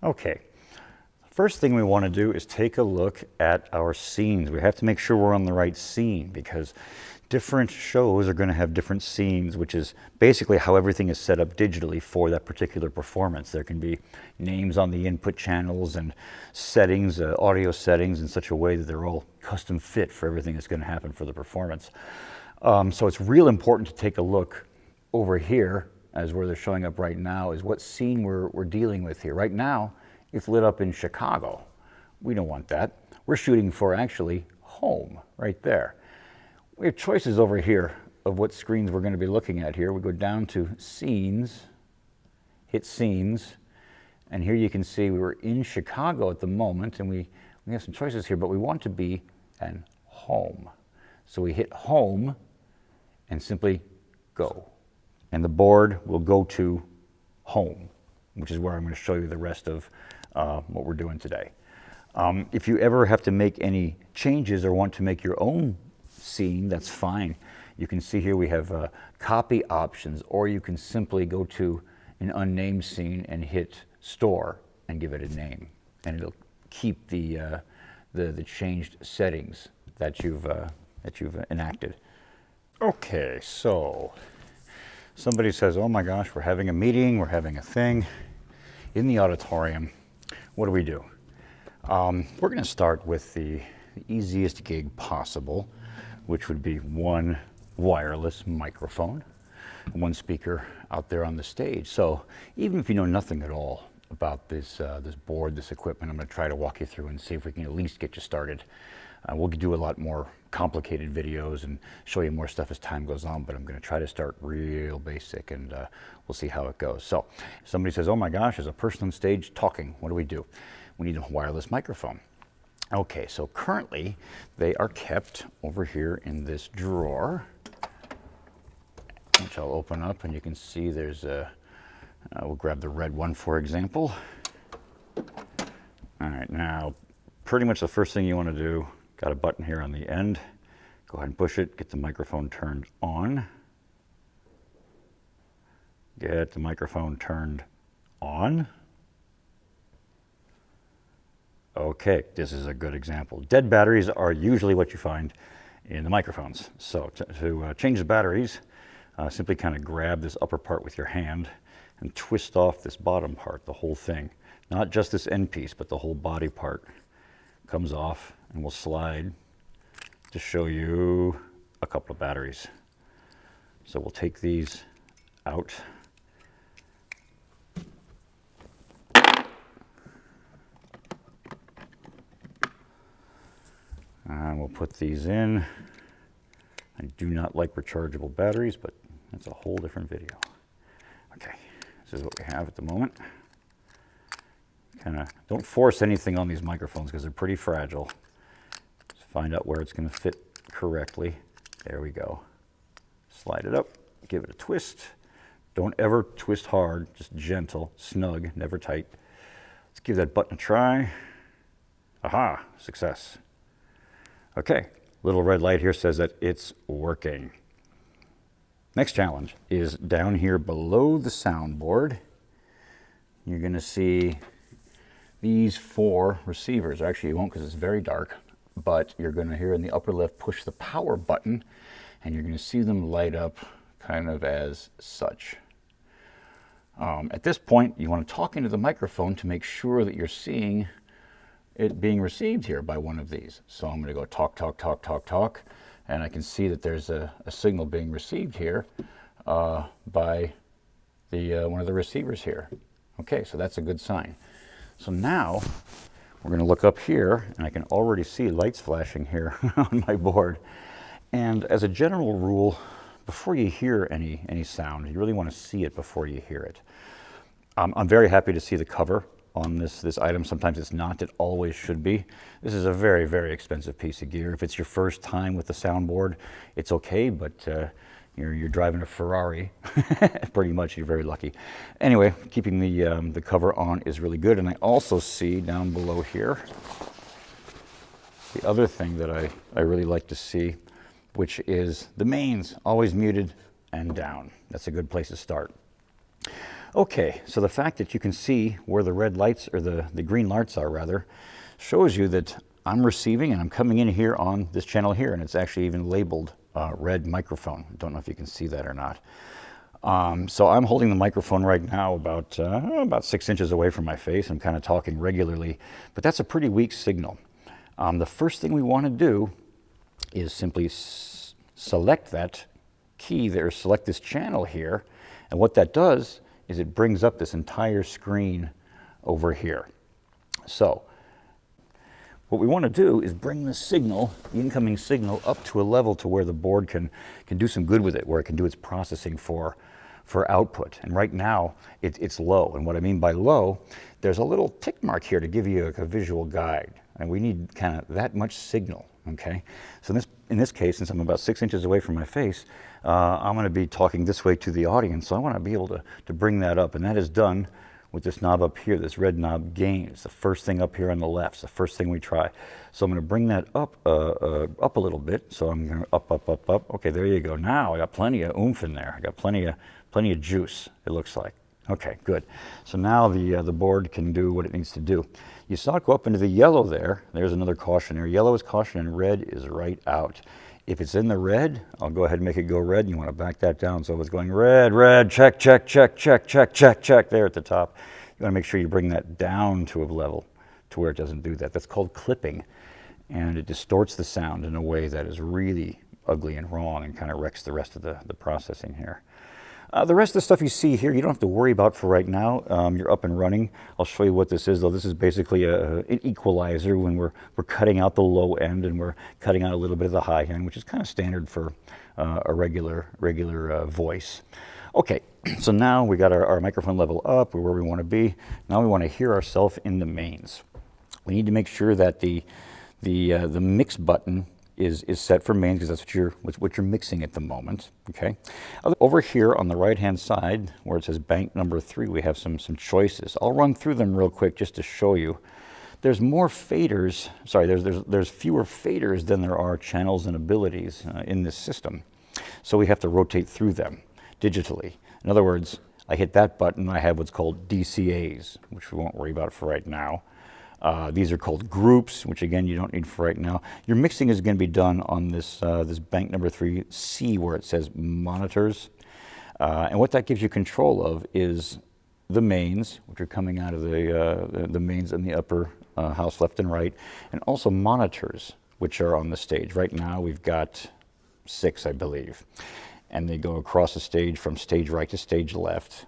Okay, first thing we want to do is take a look at our scenes. We have to make sure we're on the right scene because different shows are going to have different scenes, which is basically how everything is set up digitally for that particular performance. There can be names on the input channels and settings, audio settings in such a way that they're all custom fit for everything that's going to happen for the performance. So it's real important to take a look over here as where they're showing up right now is what scene we're dealing with here. Right now, it's lit up in Chicago. We don't want that. We're shooting for actually home, right there. We have choices over here of what screens we're going to be looking at here. We go down to Scenes, hit Scenes, and here you can see we were in Chicago at the moment, and we have some choices here, but we want to be in Home. So we hit Home and simply go. And the board will go to Home, which is where I'm going to show you the rest of what we're doing today. If you ever have to make any changes or want to make your own scene, that's fine. You can see here we have copy options, or you can simply go to an unnamed scene and hit Store and give it a name, and it'll keep the changed settings that you've enacted. Okay, so somebody says, oh my gosh, we're having a meeting, we're having a thing in the auditorium. What do we do? We're going to start with the easiest gig possible, which would be one wireless microphone, one speaker out there on the stage. So even if you know nothing at all about this board, this equipment, I'm going to try to walk you through and see if we can at least get you started. We'll do a lot more complicated videos and show you more stuff as time goes on, but I'm going to try to start real basic, and we'll see how it goes. So if somebody says, oh my gosh, there's a person on stage talking, what do? We need a wireless microphone. Okay, so currently they are kept over here in this drawer, which I'll open up, and you can see there's we'll grab the red one, for example. All right, now pretty much the first thing you want to do, got a button here on the end. Go ahead and push it, get the microphone turned on. Get the microphone turned on. Okay, this is a good example. Dead batteries are usually what you find in the microphones. So to change the batteries, simply kind of grab this upper part with your hand and twist off this bottom part, the whole thing. Not just this end piece, but the whole body part comes off, and we'll slide to show you a couple of batteries. So we'll take these out. And we'll put these in. I do not like rechargeable batteries, but that's a whole different video. Okay, this is what we have at the moment. Kind of don't force anything on these microphones because they're pretty fragile. Just find out where it's going to fit correctly. There we go. Slide it up, give it a twist. Don't ever twist hard, just gentle, snug, never tight. Let's give that button a try. Aha, success. Okay, little red light here says that it's working. Next challenge is down here below the soundboard. You're going to see these 4 receivers. Actually, you won't because it's very dark, but you're going to hear in the upper left push the power button, and you're going to see them light up kind of as such. At this point, you want to talk into the microphone to make sure that you're seeing it being received here by one of these. So I'm going to go talk, talk, talk, talk, talk, and I can see that there's a signal being received here by one of the receivers here. Okay, so that's a good sign. So now we're going to look up here, and I can already see lights flashing here on my board. And as a general rule, before you hear any sound, you really want to see it before you hear it. I'm very happy to see the cover on this item. Sometimes it's not, it always should be. This is a very, very expensive piece of gear. If it's your first time with the soundboard, it's okay, but you're driving a Ferrari, pretty much, you're very lucky. Anyway, keeping the cover on is really good. And I also see down below here, the other thing that I really like to see, which is the mains, always muted and down. That's a good place to start. Okay, so the fact that you can see where the red lights, or the green lights are rather, shows you that I'm receiving and I'm coming in here on this channel here, and it's actually even labeled red microphone. Don't know if you can see that or not. So I'm holding the microphone right now about 6 inches away from my face. I'm kind of talking regularly, but that's a pretty weak signal. The first thing we want to do is simply select that key there, select this channel here, and what that does is it brings up this entire screen over here. So what we want to do is bring the signal, the incoming signal, up to a level to where the board can do some good with it, where it can do its processing for output. And right now, it's low. And what I mean by low, there's a little tick mark here to give you a visual guide. And we need kind of that much signal, okay? So in this case, since I'm about 6 inches away from my face, I'm going to be talking this way to the audience. So I want to be able to bring that up. And that is done with this knob up here, this red knob, gain. It's the first thing up here on the left. It's the first thing we try. So I'm going to bring that up a little bit. So I'm going to up. Okay, there you go. Now I got plenty of oomph in there. I got plenty of juice, it looks like. Okay, good. So now the board can do what it needs to do. You saw it go up into the yellow there. There's another caution there. Yellow is caution and red is right out. If it's in the red, I'll go ahead and make it go red. You want to back that down. So if it's going red, check there at the top. You want to make sure you bring that down to a level to where it doesn't do that. That's called clipping. And it distorts the sound in a way that is really ugly and wrong and kind of wrecks the rest of the processing here. The rest of the stuff you see here, you don't have to worry about for right now. You're up and running. I'll show you what this is, though. This is basically an equalizer when we're cutting out the low end and we're cutting out a little bit of the high end, which is kind of standard for a regular voice. Okay, so now we got our microphone level up. We're where we want to be. Now we want to hear ourselves in the mains. We need to make sure that the mix button is set for mains, because that's what you're mixing at the moment. Okay. Over here on the right hand side where it says bank number 3, we have some choices. I'll run through them real quick just to show you. There's more faders. Sorry, there's fewer faders than there are channels and abilities in this system. So we have to rotate through them digitally. In other words, I hit that button, I have what's called DCAs, which we won't worry about for right now. These are called groups, which again you don't need for right now. Your mixing is going to be done on this bank number 3C where it says monitors. And what that gives you control of is the mains, which are coming out of the mains in the upper house left and right, and also monitors, which are on the stage. Right now we've got 6, I believe. And they go across the stage from stage right to stage left.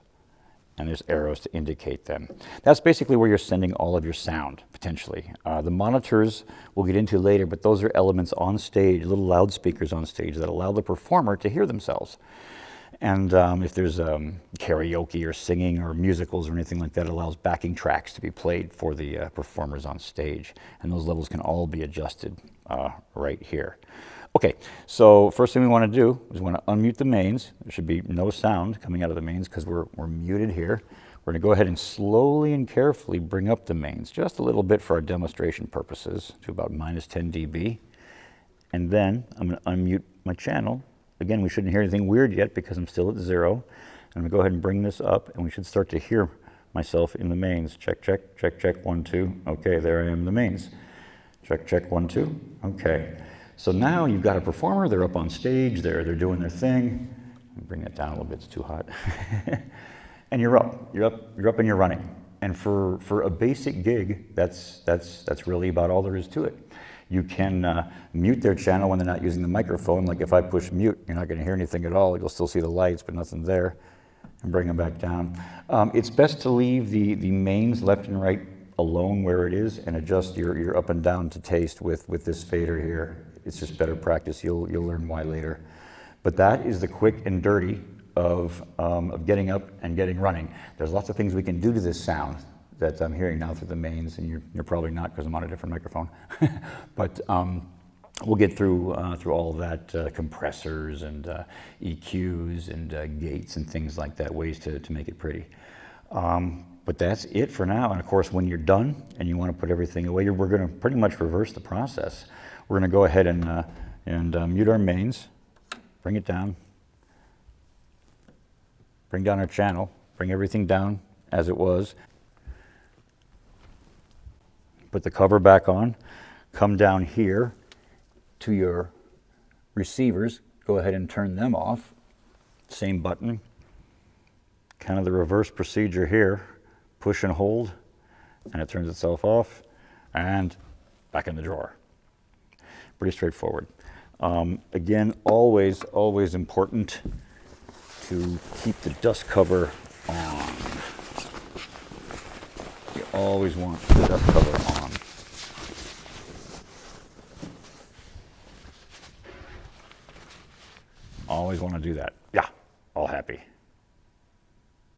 And there's arrows to indicate them. That's basically where you're sending all of your sound, potentially. The monitors we'll get into later, but those are elements on stage, little loudspeakers on stage that allow the performer to hear themselves. And if there's karaoke or singing or musicals or anything like that, it allows backing tracks to be played for the performers on stage. And those levels can all be adjusted right here. Okay, so first thing we want to do is we want to unmute the mains. There should be no sound coming out of the mains because we're muted here. We're going to go ahead and slowly and carefully bring up the mains just a little bit for our demonstration purposes to about -10 dB. And then I'm going to unmute my channel. Again, we shouldn't hear anything weird yet because I'm still at 0. I'm going to go ahead and bring this up and we should start to hear myself in the mains. Check, 1, 2. Okay, there I am in the mains. Check, 1, 2. Okay. So now you've got a performer, they're up on stage, they're doing their thing. Bring that down a little bit, it's too hot. And you're up and you're running. And for a basic gig, that's really about all there is to it. You can mute their channel when they're not using the microphone. Like if I push mute, you're not gonna hear anything at all. You'll still see the lights, but nothing there. And bring them back down. It's best to leave the mains left and right alone where it is and adjust your up and down to taste with this fader here. It's just better practice. You'll learn why later. But that is the quick and dirty of getting up and getting running. There's lots of things we can do to this sound that I'm hearing now through the mains, and you're probably not because I'm on a different microphone. But we'll get through all of that, compressors and EQs and gates and things like that, ways to make it pretty. But that's it for now. And of course, when you're done and you want to put everything away, we're going to pretty much reverse the process. We're going to go ahead and mute our mains, bring it down, bring down our channel, Bring everything down as it was. Put the cover back on. Come down here to your receivers. Go ahead and turn them off. Same button. Kind of the reverse procedure here. Push and hold, and it turns itself off, and back in the drawer. Pretty straightforward. Again, always important to keep the dust cover on. You always want the dust cover on. Always want to do that. Yeah, all happy.